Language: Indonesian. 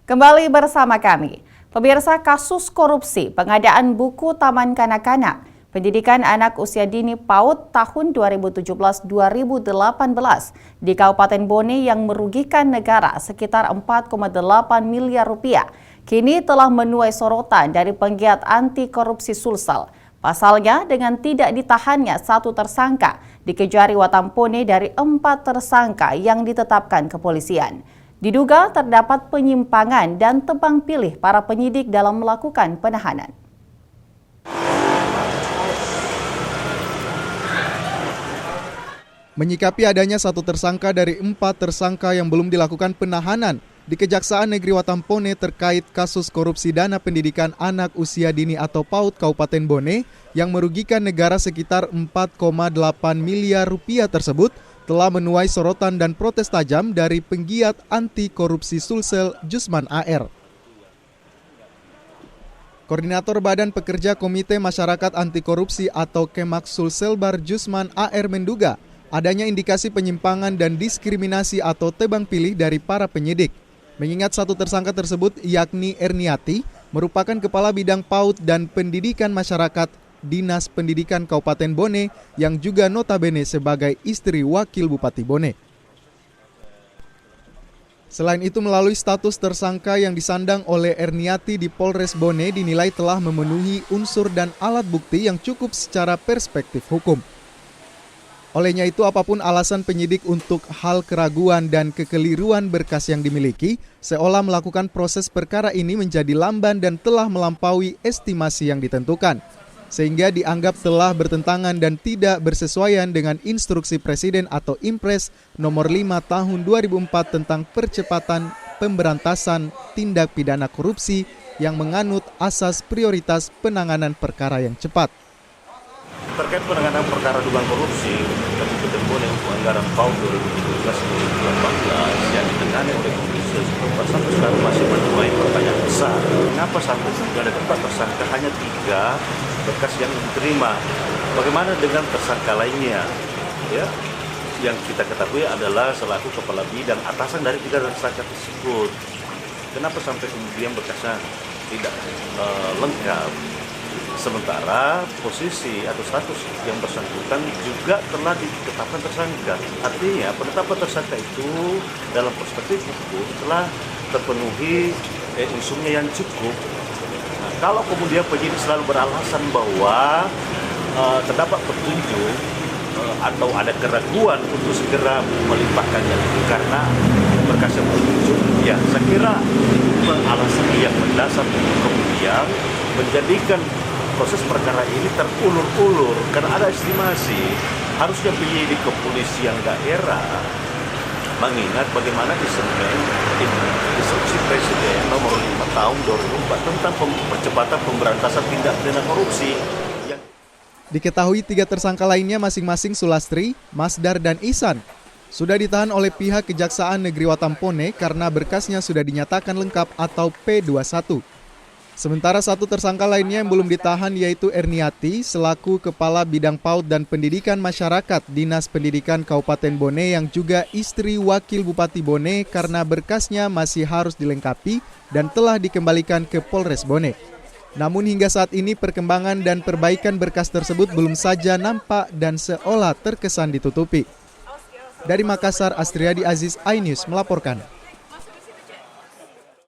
Kembali bersama kami. Pemirsa, kasus korupsi pengadaan buku Taman Kanak-Kanak Pendidikan Anak Usia Dini PAUD tahun 2017-2018 di Kabupaten Bone yang merugikan negara sekitar 4,8 miliar rupiah kini telah menuai sorotan dari penggiat anti korupsi Sulsel. Pasalnya, dengan tidak ditahannya satu tersangka, dikejari Watampone dari 4 tersangka yang ditetapkan kepolisian. Diduga terdapat penyimpangan dan tebang pilih para penyidik dalam melakukan penahanan. Menyikapi adanya satu tersangka dari 4 tersangka yang belum dilakukan penahanan di Kejaksaan Negeri Watampone terkait kasus korupsi dana pendidikan anak usia dini atau PAUD Kabupaten Bone yang merugikan negara sekitar 4,8 miliar rupiah tersebut telah menuai sorotan dan protes tajam dari penggiat anti korupsi Sulsel Jusman AR. Koordinator Badan Pekerja Komite Masyarakat Anti Korupsi atau Kemak Sulselbar Jusman AR menduga adanya indikasi penyimpangan dan diskriminasi atau tebang pilih dari para penyidik. Mengingat satu tersangka tersebut yakni Erniati merupakan Kepala Bidang PAUD dan Pendidikan Masyarakat Dinas Pendidikan Kabupaten Bone yang juga notabene sebagai istri Wakil Bupati Bone. Selain itu, melalui status tersangka yang disandang oleh Erniati di Polres Bone dinilai telah memenuhi unsur dan alat bukti yang cukup secara perspektif hukum. Olehnya itu, apapun alasan penyidik untuk hal keraguan dan kekeliruan berkas yang dimiliki, seolah melakukan proses perkara ini menjadi lamban dan telah melampaui estimasi yang ditentukan, sehingga dianggap telah bertentangan dan tidak bersesuaian dengan instruksi Presiden atau Impres nomor 5 tahun 2004 tentang percepatan pemberantasan tindak pidana korupsi yang menganut asas prioritas penanganan perkara yang cepat. Terkait penanganan perkara dugaan korupsi Kabupaten Bone untuk anggaran PAUD 2017-2018 yang ditangani oleh Komisi sampai sekarang masih menuai pertanyaan besar. Mengapa sampai ada 4 tersangka hanya 3 berkas yang diterima? Bagaimana dengan tersangka lainnya? Ya, yang kita ketahui adalah selaku kepala bidang atasan dari 3 tersangka tersebut. Kenapa sampai kemudian berkasnya tidak lengkap? Sementara posisi atau status yang bersangkutan juga telah ditetapkan tersangka. Artinya penetapan tersangka itu dalam perspektif hukum telah terpenuhi unsurnya yang cukup. Nah, kalau kemudian penyidik selalu beralasan bahwa terdapat petunjuk atau ada keraguan untuk segera melimpahkannya karena berkas yang petunjuk, ya saya kira alasan yang mendasar untuk kemudian menjadikan proses perkara ini terulur-ulur karena ada estimasi harusnya penyidik kepolisian daerah mengingat bagaimana instruksi Presiden nomor 5 tahun 2004 tentang percepatan pemberantasan tindak pidana korupsi. Diketahui 3 tersangka lainnya masing-masing Sulastri, Masdar, dan Ihsan sudah ditahan oleh pihak Kejaksaan Negeri Watampone karena berkasnya sudah dinyatakan lengkap atau P21. Sementara satu tersangka lainnya yang belum ditahan yaitu Erniati selaku Kepala Bidang PAUD dan Pendidikan Masyarakat Dinas Pendidikan Kabupaten Bone yang juga istri Wakil Bupati Bone karena berkasnya masih harus dilengkapi dan telah dikembalikan ke Polres Bone. Namun hingga saat ini perkembangan dan perbaikan berkas tersebut belum saja nampak dan seolah terkesan ditutupi. Dari Makassar, Astriadi Aziz, iNews melaporkan.